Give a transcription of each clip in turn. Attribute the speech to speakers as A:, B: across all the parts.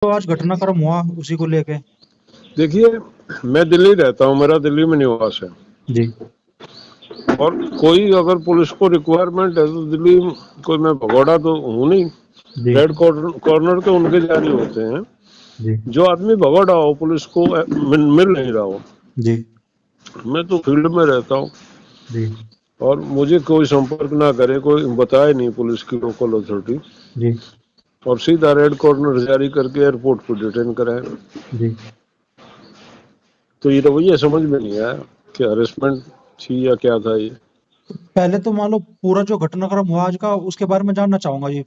A: तो आज घटनाक्रम हुआ उसी को लेके।
B: देखिए, मैं दिल्ली रहता हूँ, मेरा दिल्ली में निवास है।
A: जी।
B: और कोई अगर पुलिस को रिक्वायरमेंट है तो दिल्ली में कोई, मैं भगोड़ा तो हूँ नहीं,
A: जी।
B: रेड कॉर्नर तो उनके जारी होते हैं।
A: जी।
B: जो आदमी भगोड़ा हो, पुलिस को मिल नहीं रहा हो।
A: जी।
B: मैं तो फील्ड में रहता हूँ
A: जी।
B: और मुझे कोई संपर्क ना करे, कोई बताए नहीं पुलिस की लोकल अथॉरिटी,
A: जी।
B: और सीधा रेड कॉर्नर जारी करके एयरपोर्ट पर डिटेन कराए।
A: जी।
B: तो ये रवैया समझ में नहीं आया कि हरेसमेंट थी या क्या था ये।
A: पहले तो मान लो पूरा जो घटनाक्रम हुआ आज का उसके बारे में जानना चाहूंगा जी।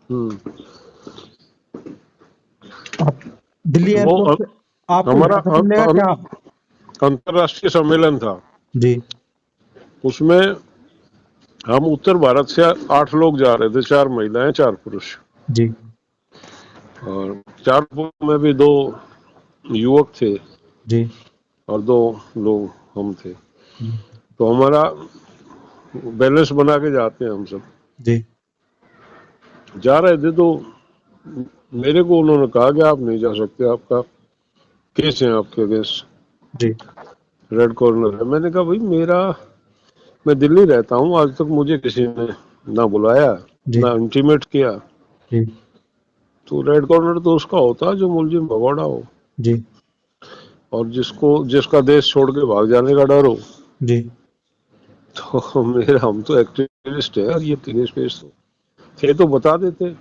B: हम्म
A: आप दिल्ली
B: वो
A: एयरपोर्ट पे आपको
B: हमारा
A: हिरासत में लेगा क्या?
B: अंतर्राष्ट्रीय सम्मेलन था।
A: जी।
B: उसमें हम उत्तर भारत से 8 लोग जा रहे थे, 4 महिलाएं 4 पुरुष।
A: जी।
B: और 4 में भी 2 युवक थे
A: जी।
B: और 2 लोग हम थे।
A: जी।
B: तो हमारा बैलेंस बना के जाते हैं हम सब।
A: जी।
B: जा रहे थे तो मेरे को उन्होंने कहा कि आप नहीं जा सकते, आपका केस है आपके अगेंस्ट,
A: जी।
B: रेड कॉर्नर है। मैंने कहा भाई मैं दिल्ली रहता हूँ, आज तक मुझे किसी ने ना बुलाया
A: जी।
B: ना इंटीमेट किया।
A: जी।
B: तो रेड कॉर्नर तो उसका होता है जो मुलजिम भगोड़ा हो
A: जी।
B: और जिसका देश छोड़ के भाग जाने का डर हो।
A: जी।
B: तो हम तो एक्टिविस्ट है और ये केस पेश तो थे तो बता देते।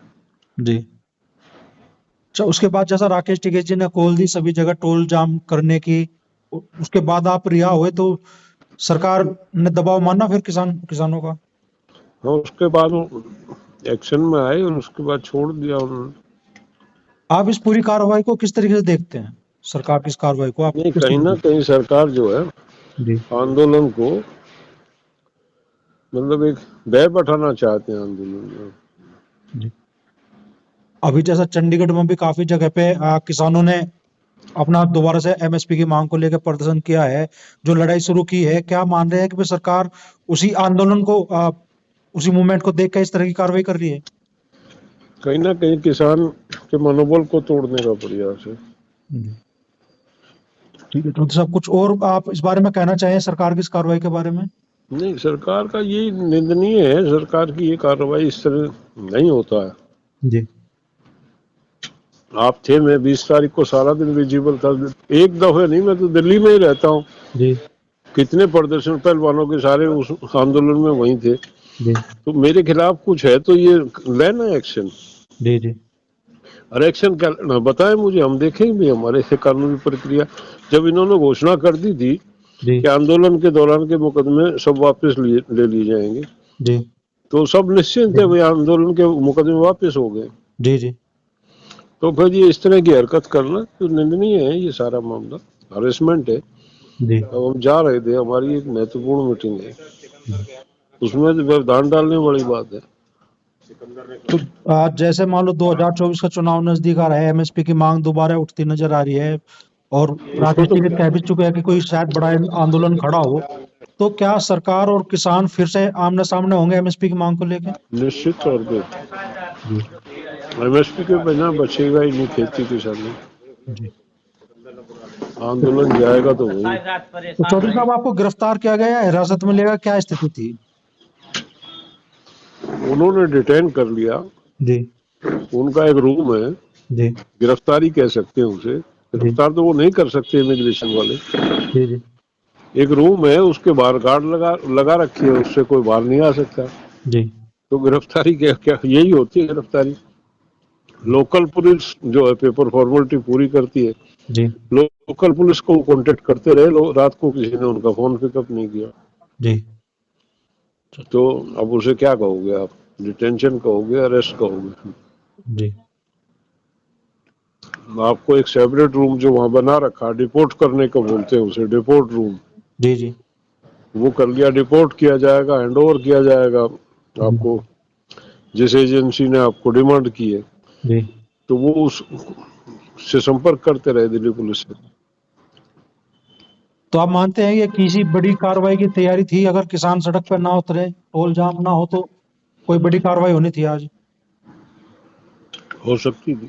A: जी। अच्छा, उसके बाद जैसा राकेश टिकैत जी ने कॉल दी सभी जगह टोल जाम करने की, उसके बाद आप रिहा हुए तो सरकार ने दबाव माना फिर किसानों का?
B: हाँ, उसके बाद वो एक्शन में आए और उसके बाद छोड़ दिया उन्होंने।
A: आप इस पूरी कार्रवाई को किस तरीके से देखते हैं? सरकार की इस कार्रवाई को आप
B: नहीं,
A: किस
B: कहीं
A: तरीके
B: ना
A: से?
B: कहीं सरकार जो है
A: जी।
B: आंदोलन को, मतलब एक भय बैठाना चाहते हैं आंदोलन में।
A: जी। अभी जैसा चंडीगढ़ में भी काफी जगह पे किसानों ने अपना दोबारा से एमएसपी की मांग को लेकर प्रदर्शन किया है, जो लड़ाई शुरू की है। क्या मान रहे हैं कि भाई सरकार उसी आंदोलन को उसी मूवमेंट को देख कर इस तरह की कार्रवाई कर रही है?
B: कहीं ना कहीं किसान के मनोबल को तोड़ने का प्रयास है।
A: जी। ठीक है, तो सब कुछ और आप इस बारे में कहना चाहें सरकार की इस कार्रवाई के बारे में?
B: नहीं, सरकार का ये निंदनीय है, सरकार की ये कार्रवाई इस तरह नहीं होता है।
A: जी।
B: आप थे, मैं 20 तारीख को सारा दिन विजिबल था। एक दफे नहीं, मैं तो दिल्ली में ही रहता हूँ।
A: जी।
B: कितने प्रदर्शन पहलवानों के सारे उस आंदोलन में वहीं थे।
A: जी।
B: तो मेरे खिलाफ कुछ है तो ये लेना एक्शन।
A: जी। जी।
B: और एक्शन क्या लेना बताएं मुझे, हम देखेंगे भी हमारे से कानूनी प्रक्रिया। जब इन्होंने घोषणा कर दी थी
A: जी।
B: कि आंदोलन के दौरान के मुकदमे सब वापस ले लिए जाएंगे,
A: जी।
B: तो सब निश्चिंत थे भाई, आंदोलन के मुकदमे वापस हो गए।
A: जी। जी।
B: तो फिर ये इस तरह की हरकत करना तो निंदनीय है। ये सारा मामला हरेसमेंट है।
A: जी।
B: अब हम जा रहे थे, हमारी एक महत्वपूर्ण मीटिंग है,
A: जी।
B: उसमें तो व्यवधान डालने वाली बात है।
A: तो आज जैसे मान लो 2024 का चुनाव नजदीक आ रहा है, एमएसपी की मांग दोबारा उठती नजर आ रही है और
B: उसको
A: राकेश
B: तो
A: टिकैत कह भी चुके हैं कि कोई शायद बड़ा आंदोलन खड़ा हो, तो क्या सरकार और किसान फिर से आमने सामने होंगे एमएसपी की मांग को लेके?
B: निश्चित तौर पे
A: जी।
B: एमएसपी के बिना बचेगा ही नहीं खेती किसानी।
A: जी। तो,
B: आंदोलन जाएगा तो वही।
A: तो चौधरी साहब आपको गिरफ्तार किया गया या हिरासत में लिया, क्या स्थिति थी?
B: उन्होंने डिटेन कर लिया।
A: जी।
B: उनका एक रूम है,
A: जी।
B: गिरफ्तारी कह सकते हैं उसे।
A: जी।
B: गिरफ्तार तो वो नहीं कर सकते इमिग्रेशन वाले।
A: जी। जी।
B: एक रूम है, उसके बाहर गार्ड लगा रखी है, उससे कोई बाहर नहीं आ सकता।
A: जी।
B: तो गिरफ्तारी क्या क्या यही होती है गिरफ्तारी। लोकल पुलिस जो है पेपर फॉर्मेलिटी पूरी करती है।
A: जी।
B: लोकल पुलिस को कांटेक्ट करते रहे लोग, रात को किसी ने उनका फोन पिकअप नहीं किया।
A: जी।
B: तो अब उसे क्या कहोगे आप, डिटेंशन कहोगे, अरेस्ट कहोगे?
A: जी।
B: आपको एक सेपरेट रूम जो वहां बना रखा, डिपोर्ट करने को बोलते हैं उसे, डिपोर्ट रूम,
A: जी। जी।
B: वो कर लिया। डिपोर्ट किया जाएगा, हैंडओवर किया जाएगा आपको, जिस एजेंसी ने आपको डिमांड की है।
A: जी।
B: तो वो उससे संपर्क करते रहे दिल्ली पुलिस से।
A: तो आप मानते हैं ये किसी बड़ी कार्रवाई की तैयारी थी? अगर किसान सड़क पर ना उतरे, टोल जाम ना हो, तो कोई बड़ी कार्रवाई होनी थी आज?
B: हो सकती थी।